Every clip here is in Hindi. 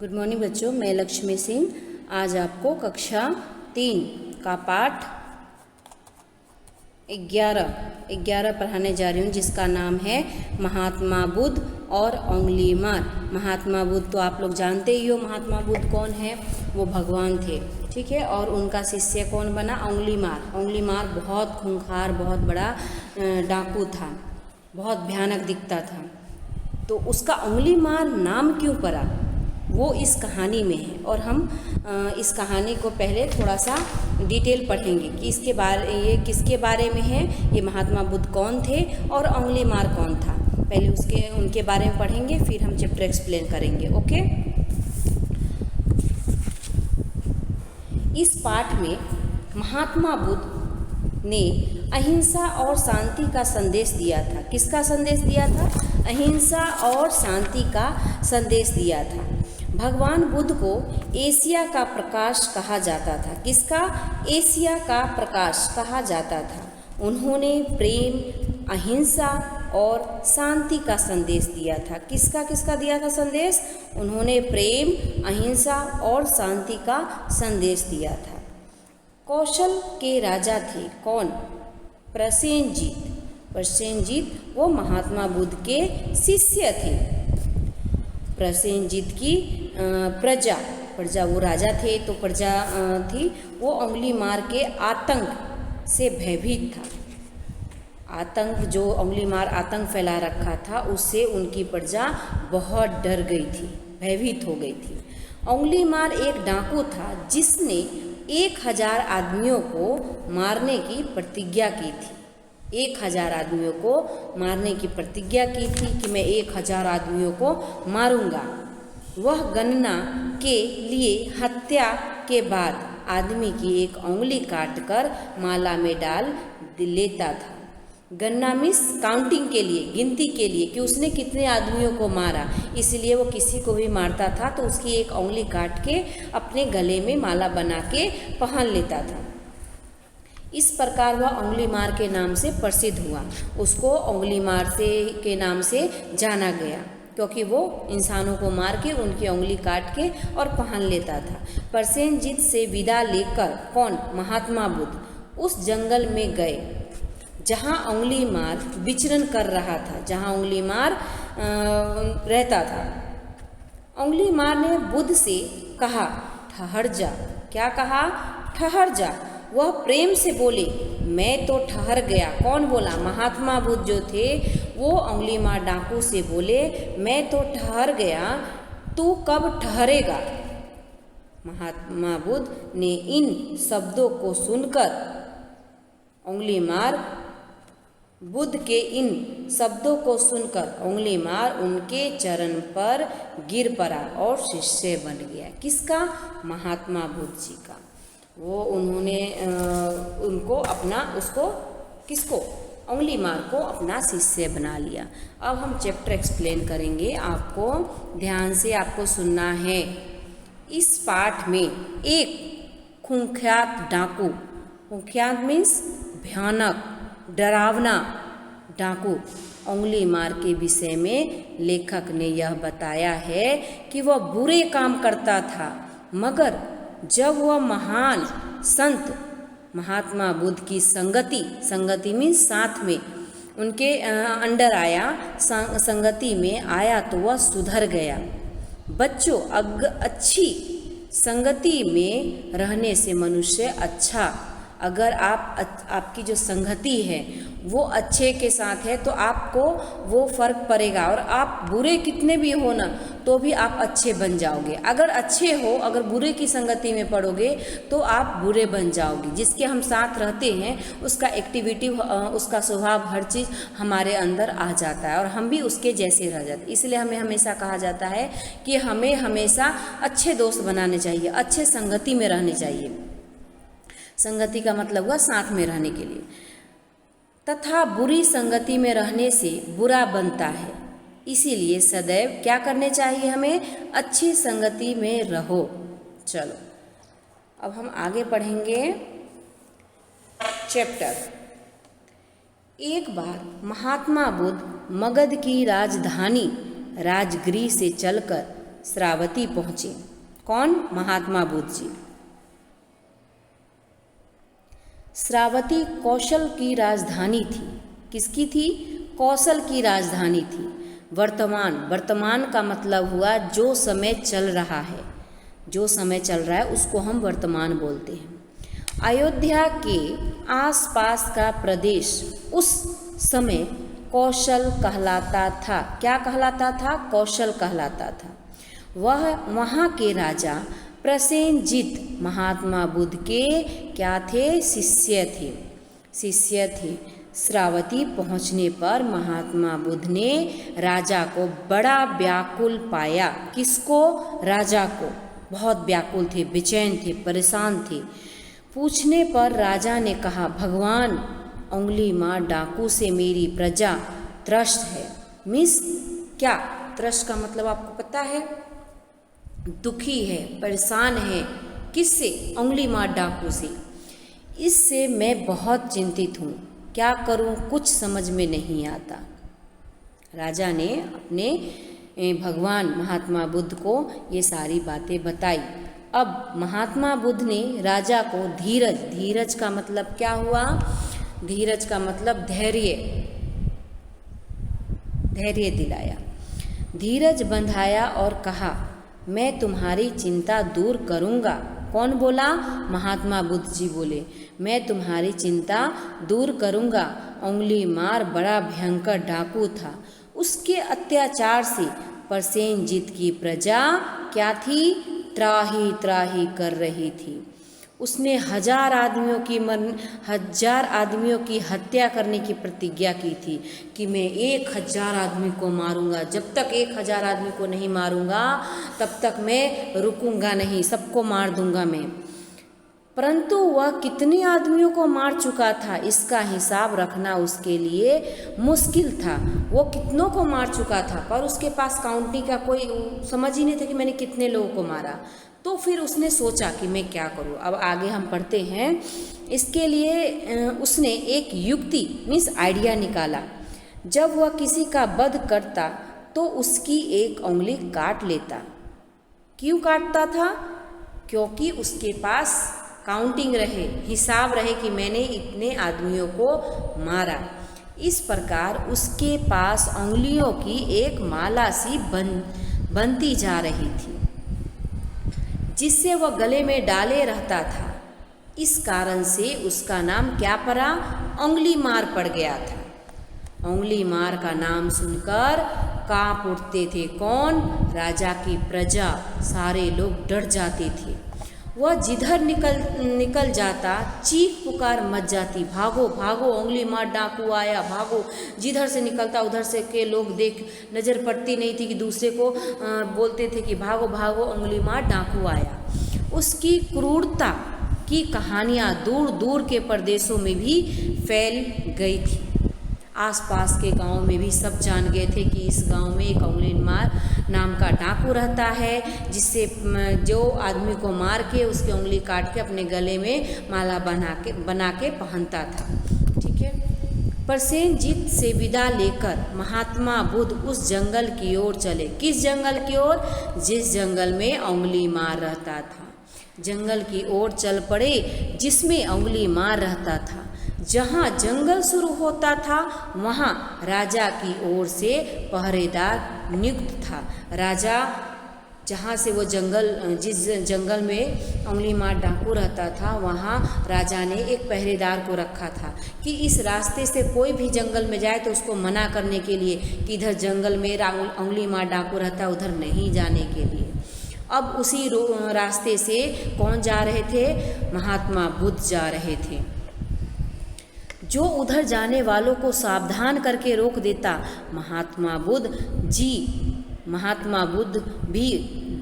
गुड मॉर्निंग बच्चों, मैं लक्ष्मी सिंह आज आपको कक्षा 3 का पाठ 11 पढ़ाने जा रही हूँ, जिसका नाम है महात्मा बुद्ध और उंगली मार। महात्मा बुद्ध तो आप लोग जानते ही हो, महात्मा बुद्ध कौन है? वो भगवान थे, ठीक है। और उनका शिष्य कौन बना? उंगली मार। उंगली मार बहुत खूंखार, बहुत बड़ा डाकू था, बहुत भयानक दिखता था। तो उसका उंगली मार नाम क्यों पड़ा, वो इस कहानी में है। और हम इस कहानी को पहले थोड़ा सा डिटेल पढ़ेंगे कि ये किसके बारे में है, ये महात्मा बुद्ध कौन थे और उंगली मार कौन था। पहले उनके बारे में पढ़ेंगे, फिर हम चैप्टर एक्सप्लेन करेंगे। ओके। इस पाठ में महात्मा बुद्ध ने अहिंसा और शांति का संदेश दिया था। किसका संदेश दिया था? अहिंसा और शांति का संदेश दिया था। भगवान बुद्ध को एशिया का प्रकाश कहा जाता था। किसका? एशिया का प्रकाश कहा जाता था। उन्होंने प्रेम, अहिंसा और शांति का संदेश दिया था। किसका दिया था संदेश? उन्होंने प्रेम, अहिंसा और शांति का संदेश दिया था। कौशल के राजा थे कौन? प्रसेनजीत। प्रसेनजीत वो महात्मा बुद्ध के शिष्य थे। प्रसेनजीत की प्रजा वो राजा थे, तो प्रजा थी वो उंगली मार के आतंक से भयभीत था। आतंक जो उंगली मार आतंक फैला रखा था, उससे उनकी प्रजा बहुत डर गई थी, भयभीत हो गई थी। उंगली मार एक डाकू था जिसने 1000 आदमियों को मारने की प्रतिज्ञा की थी। 1000 आदमियों को मारने की प्रतिज्ञा की थी कि मैं 1000 आदमियों को मारूंगा। वह गणना के लिए हत्या के बाद आदमी की एक उंगली काटकर माला में डाल लेता था। गणना मीन्स काउंटिंग के लिए, गिनती के लिए कि उसने कितने आदमियों को मारा, इसलिए वो किसी को भी मारता था तो उसकी एक उंगली काट के अपने गले में माला बना के पहन लेता था। इस प्रकार वह उंगली मार के नाम से प्रसिद्ध हुआ। उसको उंगली मार के नाम से जाना गया, क्योंकि वो इंसानों को मार के उनकी उंगली काट के और पहन लेता था। प्रसेनजीत से विदा लेकर कौन? महात्मा बुद्ध उस जंगल में गए जहाँ उंगली मार विचरण कर रहा था, जहाँ उंगली मार रहता था। उंगली मार ने बुद्ध से कहा, ठहर जा। क्या कहा? ठहर जा। वह प्रेम से बोले, मैं तो ठहर गया। कौन बोला? महात्मा बुद्ध जो थे वो उंगली मार डाकू से बोले, मैं तो ठहर गया, तू कब ठहरेगा? महात्मा बुद्ध ने इन शब्दों को सुनकर उंगली मार बुद्ध के इन शब्दों को सुनकर उंगली मार उनके चरण पर गिर पड़ा और शिष्य बन गया। किसका? महात्मा बुद्ध जी का। वो उन्होंने किसको? उंगली मार को अपना शिष्य बना लिया। अब हम चैप्टर एक्सप्लेन करेंगे, आपको ध्यान से आपको सुनना है। इस पाठ में एक कुख्यात डाकू, कुख्यात मीन्स भयानक, डरावना डाकू उंगली मार के विषय में लेखक ने यह बताया है कि वह बुरे काम करता था, मगर जब वह महान संत महात्मा बुद्ध की संगति में साथ में उनके अंडर आया, संगति में आया, तो वह सुधर गया। बच्चों, अच्छी संगति में रहने से मनुष्य अच्छा, अगर आपकी जो संगति है वो अच्छे के साथ है तो आपको वो फर्क पड़ेगा, और आप बुरे कितने भी हो ना तो भी आप अच्छे बन जाओगे। अगर अच्छे हो, अगर बुरे की संगति में पड़ोगे तो आप बुरे बन जाओगे। जिसके हम साथ रहते हैं उसका एक्टिविटी, उसका स्वभाव, हर चीज़ हमारे अंदर आ जाता है और हम भी उसके जैसे रह जाते हैं। इसलिए हमें हमेशा कहा जाता है कि हमें हमेशा अच्छे दोस्त बनाने चाहिए, अच्छे संगति में रहने चाहिए। संगति का मतलब हुआ साथ में रहने के लिए, तथा बुरी संगति में रहने से बुरा बनता है। इसीलिए सदैव क्या करने चाहिए? हमें अच्छी संगति में रहो। चलो अब हम आगे पढ़ेंगे चैप्टर। एक बार महात्मा बुद्ध मगध की राजधानी राजगृह से चलकर श्रावती पहुँचे। कौन? महात्मा बुद्ध जी। श्रावती कौशल की राजधानी थी। किसकी थी? कौशल की राजधानी थी। वर्तमान, वर्तमान का मतलब हुआ जो समय चल रहा है, जो समय चल रहा है उसको हम वर्तमान बोलते हैं। अयोध्या के आसपास का प्रदेश उस समय कौशल कहलाता था। क्या कहलाता था? कौशल कहलाता था। वहाँ के राजा प्रसेनजीत महात्मा बुद्ध के क्या थे? शिष्य थे, शिष्य थे। श्रावती पहुँचने पर महात्मा बुद्ध ने राजा को बड़ा व्याकुल पाया। किसको? राजा को। बहुत व्याकुल थे, बेचैन थे, परेशान थे। पूछने पर राजा ने कहा, भगवान, अंगुलीमाल डाकू से मेरी प्रजा त्रस्त है। मिस क्या? त्रस्त का मतलब आपको पता है? दुखी है, परेशान है। किससे? अंगुलीमाल डाकू से। इससे मैं बहुत चिंतित हूँ, क्या करूँ, कुछ समझ में नहीं आता। राजा ने अपने भगवान महात्मा बुद्ध को ये सारी बातें बताई। अब महात्मा बुद्ध ने राजा को धीरज, धीरज का मतलब क्या हुआ? धीरज का मतलब धैर्य, धैर्य दिलाया, धीरज बंधाया और कहा, मैं तुम्हारी चिंता दूर करूँगा। कौन बोला? महात्मा बुद्ध जी बोले, मैं तुम्हारी चिंता दूर करूँगा। अंगुलीमाल बड़ा भयंकर डाकू था। उसके अत्याचार से प्रसेनजीत की प्रजा क्या थी? त्राही त्राही कर रही थी। उसने 1000 आदमियों की हत्या करने की प्रतिज्ञा की थी कि मैं 1000 आदमी को मारूंगा। जब तक 1000 आदमी को नहीं मारूंगा तब तक मैं रुकूंगा नहीं, सबको मार दूंगा मैं। परंतु वह कितने आदमियों को मार चुका था इसका हिसाब रखना उसके लिए मुश्किल था। वो कितनों को मार चुका था पर उसके पास काउंटिंग का कोई समझ ही नहीं था कि मैंने कितने लोगों को मारा। तो फिर उसने सोचा कि मैं क्या करूं। अब आगे हम पढ़ते हैं। इसके लिए उसने एक युक्ति मीन्स आइडिया निकाला। जब वह किसी का वध करता तो उसकी एक उंगली काट लेता। क्यों काटता था? क्योंकि उसके पास काउंटिंग रहे, हिसाब रहे कि मैंने इतने आदमियों को मारा। इस प्रकार उसके पास उंगलियों की एक माला सी बनती जा रही थी जिससे वह गले में डाले रहता था। इस कारण से उसका नाम क्या पड़ा? अंगुलीमाल पड़ गया था। अंगुलीमाल का नाम सुनकर कांप उठते थे। कौन? राजा की प्रजा, सारे लोग डर जाते थे। वह जिधर निकल जाता चीख पुकार मच जाती, भागो भागो अंगुलीमाल डाकू आया, भागो। जिधर से निकलता उधर से के लोग देख, नज़र पड़ती नहीं थी कि दूसरे को बोलते थे कि भागो भागो अंगुलीमाल डाकू आया। उसकी क्रूरता की कहानियाँ दूर दूर के प्रदेशों में भी फैल गई थी। आसपास के गांव में भी सब जान गए थे कि इस गांव में एक अंगुलीमाल नाम का डाकू रहता है, जिससे जो आदमी को मार के उसकी उंगली काट के अपने गले में माला बना के पहनता था। ठीक है। प्रसेनजीत से विदा लेकर महात्मा बुद्ध उस जंगल की ओर चले। किस जंगल की ओर? जिस जंगल में अंगुलीमाल रहता था। जंगल की ओर चल पड़े जिसमें अंगुलीमाल रहता था। जहाँ जंगल शुरू होता था वहाँ राजा की ओर से पहरेदार नियुक्त था। राजा जहाँ से वो जिस जंगल में अंगुलीमाल डाकू रहता था वहाँ राजा ने एक पहरेदार को रखा था कि इस रास्ते से कोई भी जंगल में जाए तो उसको मना करने के लिए कि इधर जंगल में अंगुलीमाल डाकू रहता है, उधर नहीं जाने के लिए। अब उसी रास्ते से कौन जा रहे थे? महात्मा बुद्ध जा रहे थे। जो उधर जाने वालों को सावधान करके रोक देता। महात्मा बुद्ध भी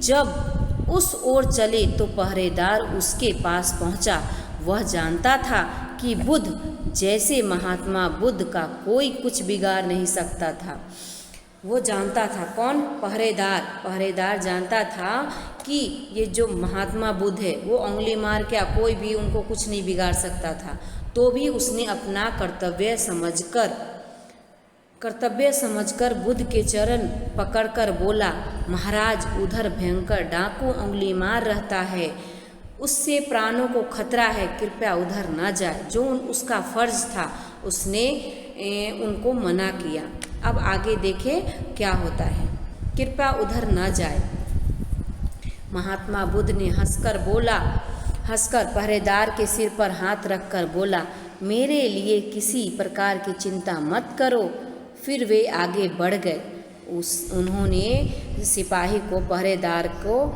जब उस ओर चले तो पहरेदार उसके पास पहुंचा। वह जानता था कि बुद्ध जैसे महात्मा बुद्ध का कोई कुछ बिगाड़ नहीं सकता था। वो जानता था। कौन? पहरेदार जानता था कि ये जो महात्मा बुद्ध है वो अंगुलीमाल क्या कोई भी उनको कुछ नहीं बिगाड़ सकता था। तो भी उसने अपना कर्तव्य समझकर कर्तव्य समझकर बुद्ध के चरण पकड़कर बोला, महाराज उधर भयंकर डाकू उंगली मार रहता है, उससे प्राणों को खतरा है, कृपया उधर न जाए। जो उसका फर्ज था उसने उनको मना किया। अब आगे देखें क्या होता है, कृपया उधर न जाए। महात्मा बुद्ध ने हंसकर पहरेदार के सिर पर हाथ रखकर बोला, मेरे लिए किसी प्रकार की चिंता मत करो। फिर वे आगे बढ़ गए। उन्होंने सिपाही को, पहरेदार को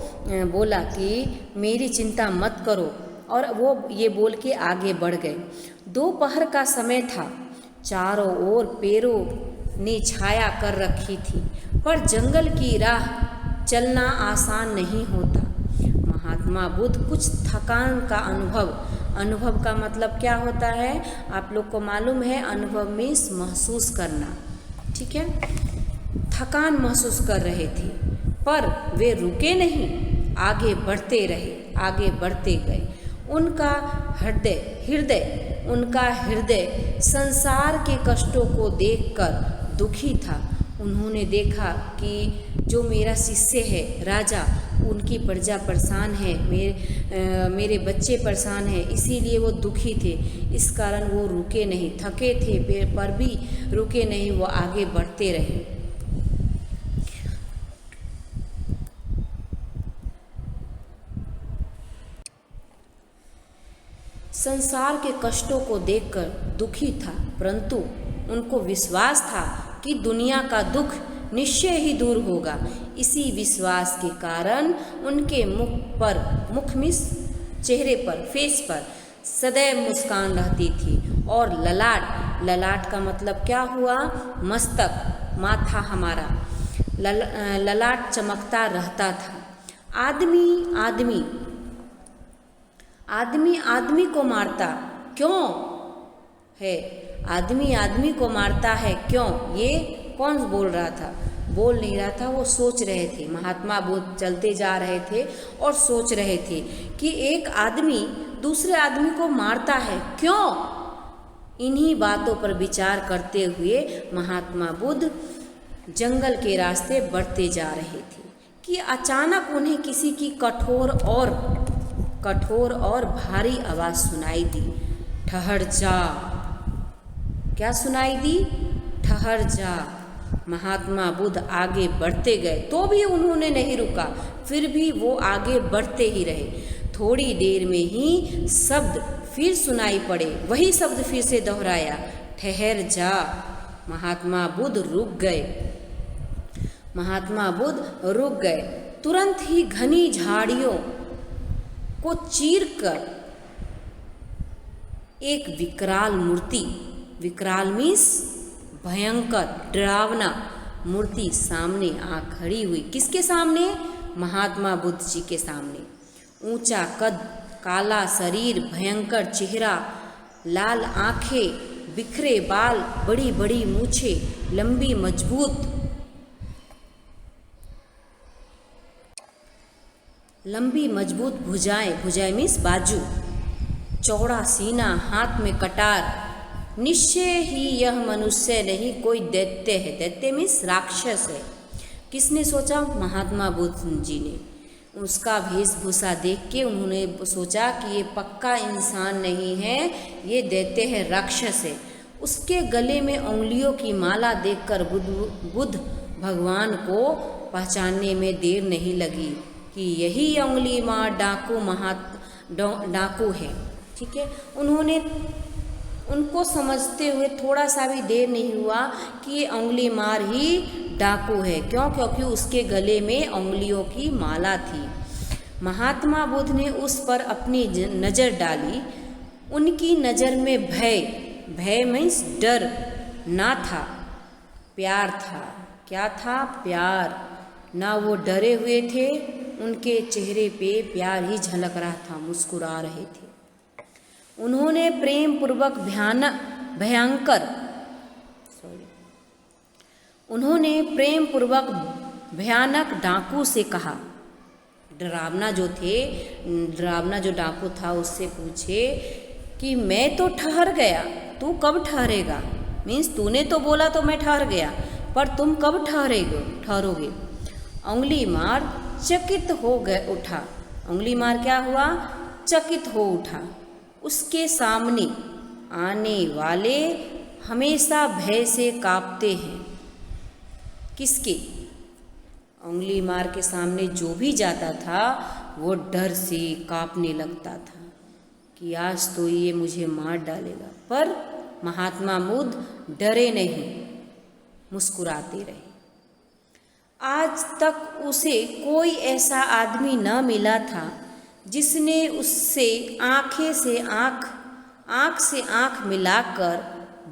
बोला कि मेरी चिंता मत करो, और वो ये बोल के आगे बढ़ गए। दोपहर का समय था, चारों ओर पेड़ों ने छाया कर रखी थी, पर जंगल की राह चलना आसान नहीं होता। महात्मा बुद्ध कुछ थकान का अनुभव का मतलब क्या होता है आप लोग को मालूम है, अनुभव मीन्स महसूस करना, ठीक है। थकान महसूस कर रहे थे, पर वे रुके नहीं, आगे बढ़ते रहे, आगे बढ़ते गए। उनका हृदय संसार के कष्टों को देखकर दुखी था। उन्होंने देखा कि जो मेरा शिष्य है राजा, उनकी प्रजा परेशान है, मेरे बच्चे परेशान हैं, इसीलिए वो दुखी थे। इस कारण वो रुके नहीं, थके थे पर भी रुके नहीं, वो आगे बढ़ते रहे। संसार के कष्टों को देखकर दुखी था, परंतु उनको विश्वास था कि दुनिया का दुख निश्चय ही दूर होगा। इसी विश्वास के कारण उनके चेहरे पर, फेस पर सदैव मुस्कान रहती थी, और ललाट का मतलब क्या हुआ, मस्तक, माथा हमारा, ललाट चमकता रहता था। आदमी को मारता क्यों है, आदमी को मारता है क्यों, ये कौन बोल रहा था, बोल नहीं रहा था, वो सोच रहे थे। महात्मा बुद्ध चलते जा रहे थे और सोच रहे थे कि एक आदमी दूसरे आदमी को मारता है क्यों। इन्हीं बातों पर विचार करते हुए महात्मा बुद्ध जंगल के रास्ते बढ़ते जा रहे थे कि अचानक उन्हें किसी की कठोर और भारी आवाज़ सुनाई दी, ठहर जा। क्या सुनाई दी, ठहर जा। महात्मा बुद्ध आगे बढ़ते गए, तो भी उन्होंने नहीं रुका, फिर भी वो आगे बढ़ते ही रहे। थोड़ी देर में ही शब्द फिर सुनाई पड़े, वही शब्द फिर से दोहराया, ठहर जा। महात्मा बुद्ध रुक गए। तुरंत ही घनी झाड़ियों को चीरकर एक विकराल मीन्स भयंकर, डरावना मूर्ति सामने आ खड़ी हुई। किसके सामने, महात्मा बुद्ध जी के सामने। ऊंचा कद, काला शरीर, भयंकर चेहरा, लाल आंखें, बिखरे बाल, बड़ी बड़ी मूछें, लंबी मजबूत भुजाएं मीन्स बाजू, चौड़ा सीना, हाथ में कटार। निश्चय ही यह मनुष्य नहीं, कोई दैत्य है। दैत्य मीन्स राक्षस है। किसने सोचा, महात्मा बुद्ध जी ने। उसका वेशभूषा देख के उन्होंने सोचा कि ये पक्का इंसान नहीं है, ये दैत्य है, राक्षस है। उसके गले में उंगलियों की माला देखकर बुद्ध भगवान को पहचानने में देर नहीं लगी कि यही उंगली मार डाकू है, ठीक है। उनको समझते हुए थोड़ा सा भी देर नहीं हुआ कि ये उंगली मार ही डाकू है। क्यों, क्योंकि उसके गले में उंगलियों की माला थी। महात्मा बुद्ध ने उस पर अपनी नज़र डाली। उनकी नज़र में भय मीन्स डर ना था, प्यार था। क्या था, प्यार। ना वो डरे हुए थे, उनके चेहरे पे प्यार ही झलक रहा था, मुस्कुरा रहे थे। उन्होंने प्रेम पूर्वक भयानक डाकू से कहा, डरावना जो डाकू था उससे पूछे कि मैं तो ठहर गया, तू कब ठहरेगा। मीन्स तूने तो बोला तो मैं ठहर गया, पर तुम कब ठहरोगे। उंगली मार चकित हो गए उठा। उंगली मार क्या हुआ, चकित हो उठा। उसके सामने आने वाले हमेशा भय से कांपते हैं। किसके? उंगली मार के सामने जो भी जाता था वो डर से कांपने लगता था कि आज तो ये मुझे मार डालेगा। पर महात्मा बुद्ध डरे नहीं, मुस्कुराते रहे। आज तक उसे कोई ऐसा आदमी न मिला था जिसने उससे आंख से आंख मिलाकर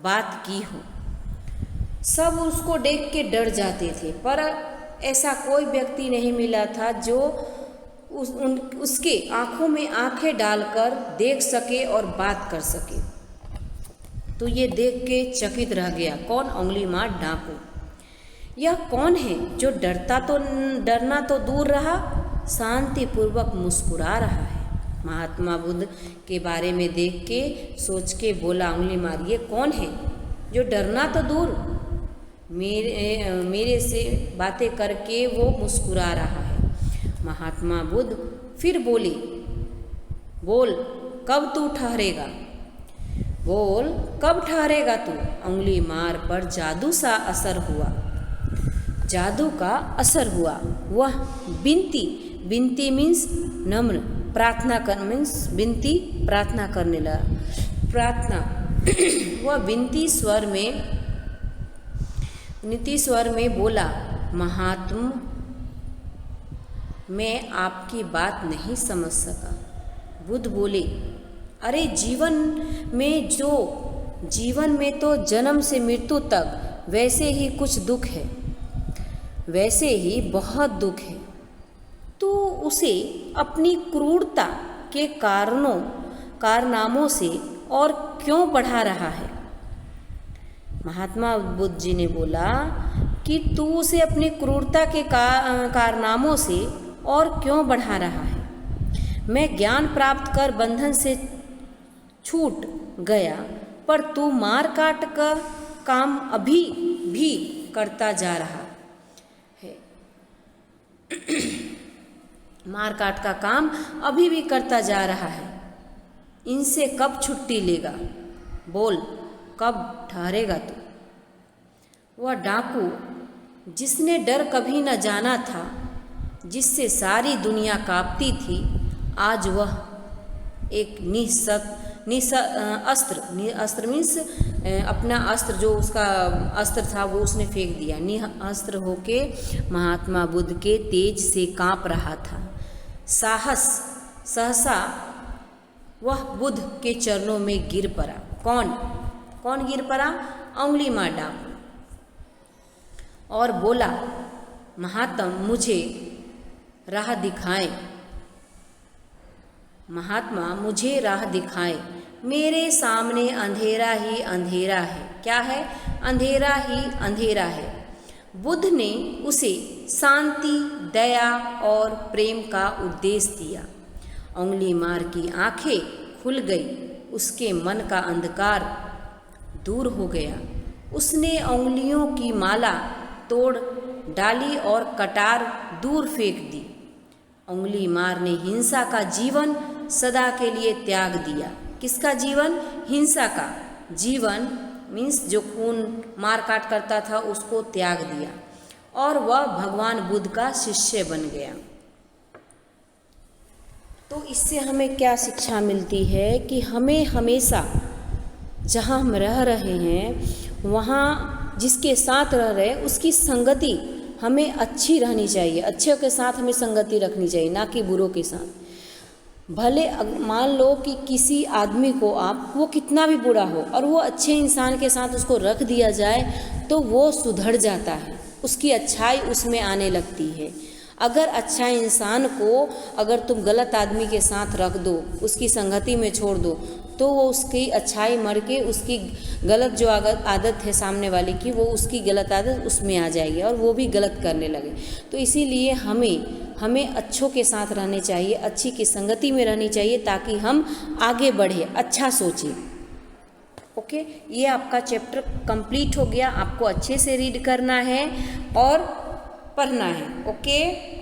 बात की हो। सब उसको देख के डर जाते थे, पर ऐसा कोई व्यक्ति नहीं मिला था जो उसके आंखों में आंखें डालकर देख सके और बात कर सके। तो ये देख के चकित रह गया। कौन? उंगली मार डाकू। यह कौन है जो डरना तो दूर रहा, शांतिपूर्वक मुस्कुरा रहा है। महात्मा बुद्ध के बारे में देख के सोच के बोला उंगली मार, ये कौन है जो डरना तो दूर, मेरे से बातें करके वो मुस्कुरा रहा है। महात्मा बुद्ध फिर बोले, बोल कब तू ठहरेगा, बोल कब ठहरेगा तू। उंगली मार पर जादू सा असर हुआ, जादू का असर हुआ। वह बिनती मीन्स नम्र, प्रार्थना कर मीन्स बिनती, प्रार्थना करने लगा। प्रार्थना वह बिनती स्वर में बोला, महात्मा मैं आपकी बात नहीं समझ सका। बुद्ध बोले, अरे जीवन में तो जन्म से मृत्यु तक वैसे ही कुछ दुख है, वैसे ही बहुत दुख है। तू उसे अपनी क्रूरता के कारनामों से और क्यों बढ़ा रहा है। महात्मा बुद्ध जी ने बोला कि तू उसे अपनी क्रूरता के कारनामों से और क्यों बढ़ा रहा है। मैं ज्ञान प्राप्त कर बंधन से छूट गया, पर तू मार काट का काम अभी भी करता जा रहा है। मार काट का काम अभी भी करता जा रहा है। इनसे कब छुट्टी लेगा, बोल कब ठहरेगा तू। वह डाकू जिसने डर कभी न जाना था, जिससे सारी दुनिया कांपती थी, आज वह एक अस्त्र मीन्स अपना अस्त्र, जो उसका अस्त्र था वो उसने फेंक दिया। निअस्त्र होके महात्मा बुद्ध के तेज से कांप रहा था। सहसा वह बुद्ध के चरणों में गिर पड़ा। कौन गिर पड़ा? उंगली मार डाकू। और बोला, महात्मा मुझे राह दिखाएं, महात्मा मुझे राह दिखाएं। मेरे सामने अंधेरा ही अंधेरा है। क्या है? अंधेरा ही अंधेरा है। बुद्ध ने उसे शांति, दया और प्रेम का उपदेश दिया। उंगली मार की आंखें खुल गई, उसके मन का अंधकार दूर हो गया। उसने उंगलियों की माला तोड़ डाली और कटार दूर फेंक दी। उंगली मार ने हिंसा का जीवन सदा के लिए त्याग दिया। किसका जीवन? हिंसा का जीवन मीन्स जो खून मार काट करता था उसको त्याग दिया, और वह भगवान बुद्ध का शिष्य बन गया। तो इससे हमें क्या शिक्षा मिलती है कि हमें हमेशा जहाँ हम रह रहे हैं वहाँ जिसके साथ रह रहे हैं उसकी संगति हमें अच्छी रहनी चाहिए। अच्छे के साथ हमें संगति रखनी चाहिए, ना कि बुरों के साथ। भले मान लो कि किसी आदमी को वो कितना भी बुरा हो और वो अच्छे इंसान के साथ उसको रख दिया जाए तो वो सुधर जाता है, उसकी अच्छाई उसमें आने लगती है। अगर अच्छा इंसान को अगर तुम गलत आदमी के साथ रख दो, उसकी संगति में छोड़ दो, तो वो उसकी अच्छाई मर के उसकी गलत जो आदत है सामने वाले की, वो उसकी गलत आदत उसमें आ जाएगी और वो भी गलत करने लगे। तो इसीलिए हमें अच्छों के साथ रहने चाहिए, अच्छी की संगति में रहनी चाहिए, ताकि हम आगे बढ़े, अच्छा सोचें। ओके, ये आपका चैप्टर कंप्लीट हो गया। आपको अच्छे से रीड करना है और पढ़ना है। ओके।